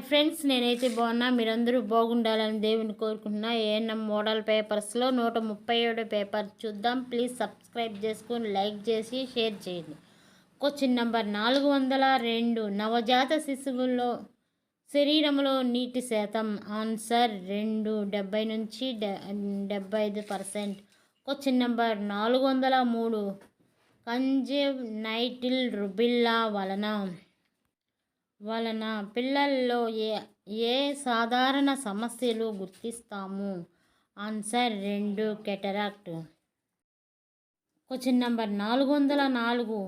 Friends, నేనైతే బాగున్నా. మీరందరూ బాగుండాలని దేవుని కోరుకుంటున్నా. ఏఎన్ఎం మోడల్ పేపర్స్లో 137 పేపర్ చూద్దాం. ప్లీజ్ సబ్స్క్రైబ్ చేసుకొని లైక్ చేసి షేర్ చేయండి. Question number 402. నవజాత శిశువుల్లో శరీరంలో నీటి శాతం. ఆన్సర్ 2, 70 నుంచి 75%. Question number 403. కంజెనైటల్ రుబెల్లా వలన పిల్లల్లో ఏ సాధారణ సమస్యలు గుర్తిస్తాము? Answer 2, cataract. Question number 404.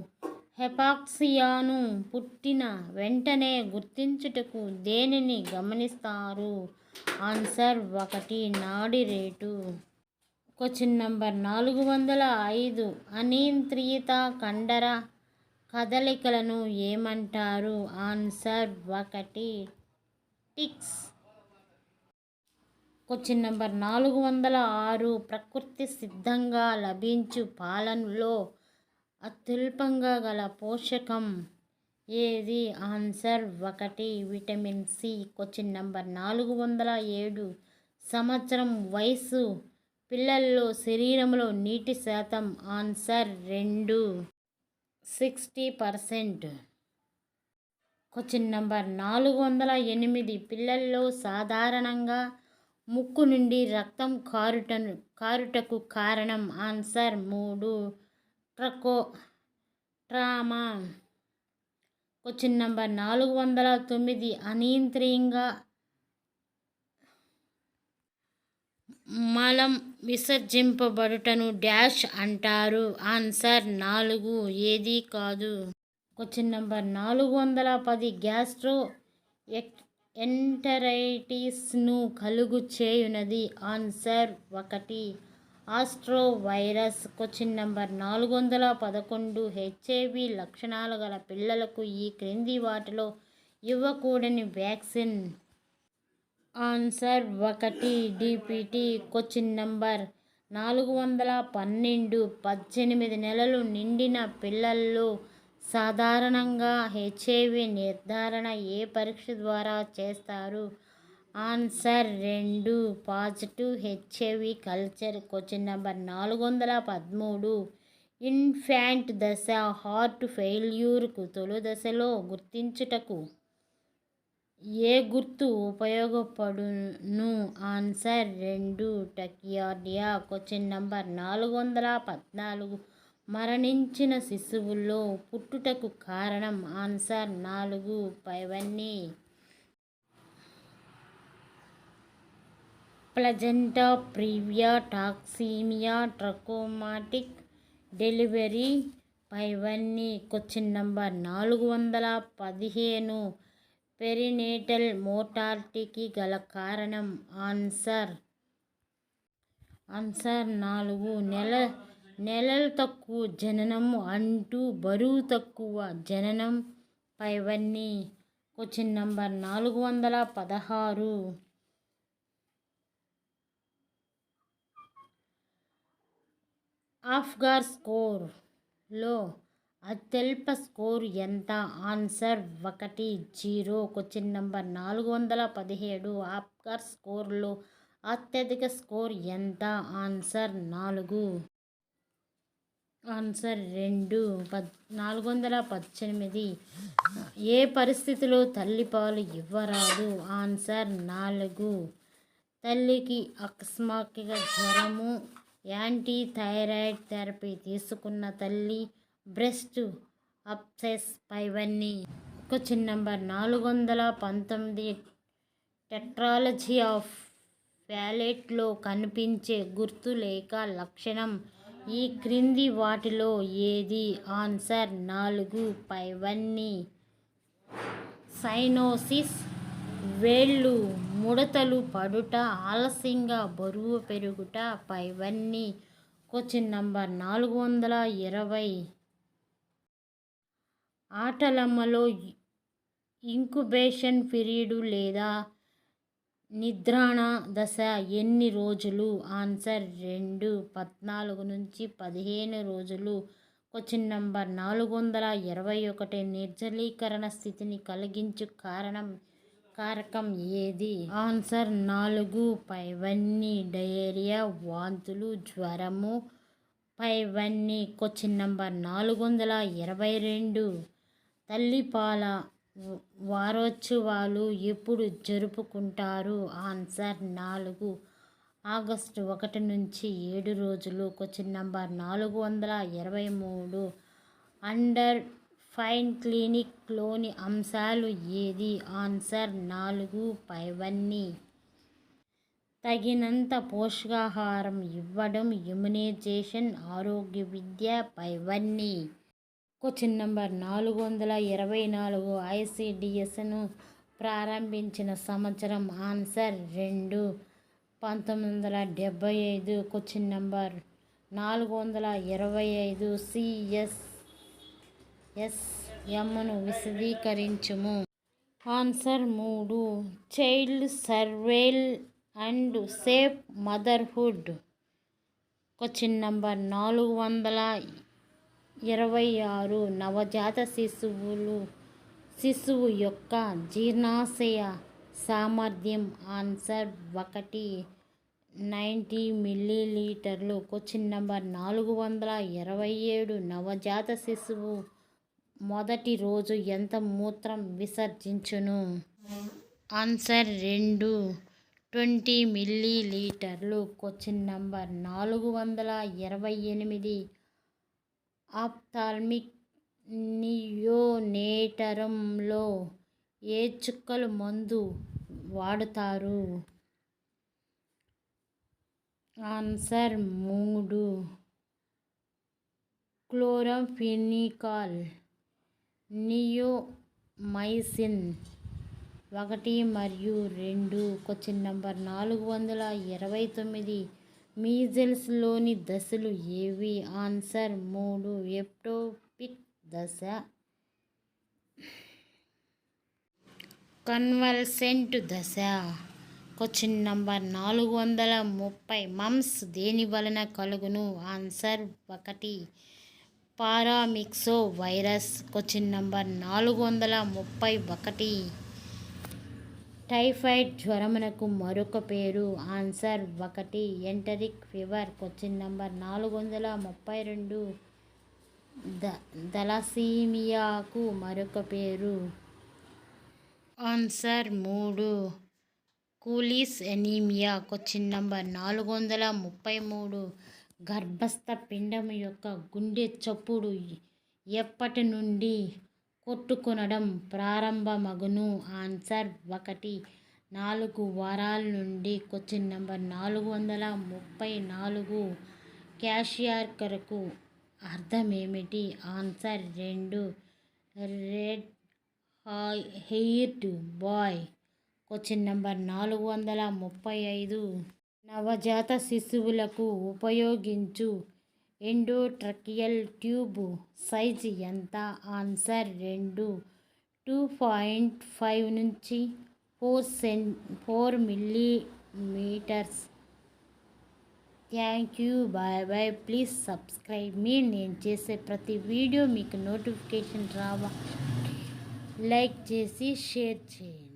హెపాక్సియాను పుట్టిన వెంటనే గుర్తించుటకు దేనిని గమనిస్తారు? ఆన్సర్ 1, నాడి రేటు. Question number 405. అనియంత్రిత కండర కదలికలను ఏమంటారు? Answer 1, tics. Question number 406. ప్రకృతి సిద్ధంగా లభించు పాలనలో అత్యల్పంగా గల పోషకం ఏది? Answer 1, vitamin C. Question number 407. సంవత్సరం వయసు పిల్లల్లో శరీరంలో నీటి శాతం. ఆన్సర్ 2, 60%. Question number 408. పిల్లల్లో సాధారణంగా ముక్కు నుండి రక్తం కారుటకు కారణం. Answer 3, trauma. Question number 409. అనియంత్రితంగా మలం విసర్జింపబడుటను డాష్ అంటారు? ఆన్సర్ 4, ఏది కాదు. Question number 410. గ్యాస్ట్రో ఎంటరైటిస్ను కలుగు చేయునది? Answer 1, astro virus. Question number 411. HIV లక్షణాలు గల పిల్లలకు ఈ క్రింది వాటిలో ఇవ్వకూడని vaccine? Answer 1, DPT. Question number 412. 18 నెలలు నిండిన పిల్లల్లో సాధారణంగా హెచ్ఐవి నిర్ధారణ ఏ పరీక్ష ద్వారా చేస్తారు? Answer 2, positive HIV culture. Question number 413. Infant దశ హార్ట్ ఫెయిల్యూర్కు తొలి దశలో గుర్తించుటకు ఏ గుర్తు ఉపయోగపడును? Answer 2, tachycardia. Question number 414. మరణించిన శిశువుల్లో పుట్టుటకు కారణం. ఆన్సర్ 4, పైవన్నీ. Placenta previa, toxemia, traumatic delivery, పైవన్నీ. Question number 415. పెరినేటల్ మోర్టాలిటీకి గల కారణం. ఆన్సర్ 4, నెలలు తక్కువ జననం అంటూ బరువు తక్కువ జననం, పైవన్నీ. Question number 416. ఆఫ్గార్ స్కోర్లో అత్యల్ప స్కోరు ఎంత? ఆన్సర్ 1, 0. Question number 417. ఆఫ్గార్ స్కోర్లో అత్యధిక స్కోర్ ఎంత? ఆన్సర్ 4. ఆన్సర్ 2, 418. ఏ పరిస్థితిలో తల్లిపాలు ఇవ్వరాదు? ఆన్సర్ 4. తల్లికి అకస్మాత్తుగా జ్వరము, యాంటీ థైరాయిడ్ థెరపీ తీసుకున్న తల్లి, బ్రెస్ట్ అబ్సెస్, పైవన్నీ. Question number 419. టెట్రాలజీ ఆఫ్ ప్యాలెట్లో కనిపించే గుర్తు లేక లక్షణం ఈ క్రింది వాటిలో ఏది? ఆన్సర్ 4, పైవన్నీ. సైనోసిస్, వేళ్ళు ముడతలు పడుట, ఆలస్యంగా బరువు పెరుగుట, పైవన్నీ. Question number 420. ఆటలమ్మలో ఇంకుబేషన్ పీరియడ్ లేదా నిద్రాణ దశ ఎన్ని రోజులు? ఆన్సర్ 2, 14 నుంచి 15 రోజులు. Question number 421. నిర్జలీకరణ స్థితిని కలిగించు కారకం ఏది? ఆన్సర్ 4 పైవన్నీ. డయేరియా, వాంతులు, జ్వరము. పైవన్నీ. Question number 422. తల్లిపాల వారోత్సవాలు ఎప్పుడు జరుపుకుంటారు? ఆన్సర్ 4 ఆగస్టు 1 నుంచి 7 రోజులు. Question number 423. అండర్ ఫైన్ క్లినిక్లోని అంశాలు ఏది? ఆన్సర్ 4 పైవన్నీ. తగినంత పోషకాహారం ఇవ్వడం, ఇమ్యునైజేషన్, ఆరోగ్య విద్య. పైవన్నీ. Question number 424. ఐసిడిఎస్ను ప్రారంభించిన సంవత్సరం? ఆన్సర్ 2 1975. Question number 425. సిఎస్ఎస్ఎంను విశదీకరించుము. Answer 3 child survival and safe motherhood. Question number 426. నవజాత శిశువు యొక్క జీర్ణాశయ సామర్థ్యం? ఆన్సర్ 1 90 మిల్లీలీటర్లు. Question number 427. నవజాత శిశువు మొదటి రోజు ఎంత మూత్రం విసర్జించును? ఆన్సర్ 2 20 మిల్లీలీటర్లు. Question number 428. ఆప్థాల్మిక్ నియోనేటరంలో ఏ చుక్కల మందు వాడతారు? ఆన్సర్ 3 క్లోరంఫెనికాల్. నియోమైసిన్ 1 మరియు 2. Question number 429. మీజిల్స్లోని దశలు ఏవి? ఆన్సర్ 3 ఎక్టోపిక్ దశ. కన్వల్సెంట్ దశ. Question number 430. మమ్స్ దేని వలన కలుగును? Answer 1 paramyxo virus. Question number 431. Typhoid జ్వరమునకు మరొక పేరు? Answer 1 enteric fever. Question number 432. థాలసీమియాకు మరొక పేరు? Answer 3 Cooley's anaemia. Question number 433. గర్భస్థ పిండం యొక్క గుండె చప్పుడు ఎప్పటి నుండి కొట్టుకొనడం ప్రారంభమగును? ఆన్సర్ 1 4 వారాల నుండి. Question number 434. క్యాషియర్కు అర్థమేమిటి? Answer 2 red haired boy. Question number 435. నవజాత శిశువులకు ఉపయోగించు ఎండోట్రకియల్ ట్యూబ్ సైజు ఎంత? ఆన్సర్ 2 2.5 నుంచి 4 millimetres. Thank you. Bye bye. Please subscribe మీ. నేను చేసే ప్రతి వీడియో మీకు నోటిఫికేషన్ రావాలి. లైక్ చేసి షేర్ చేయండి.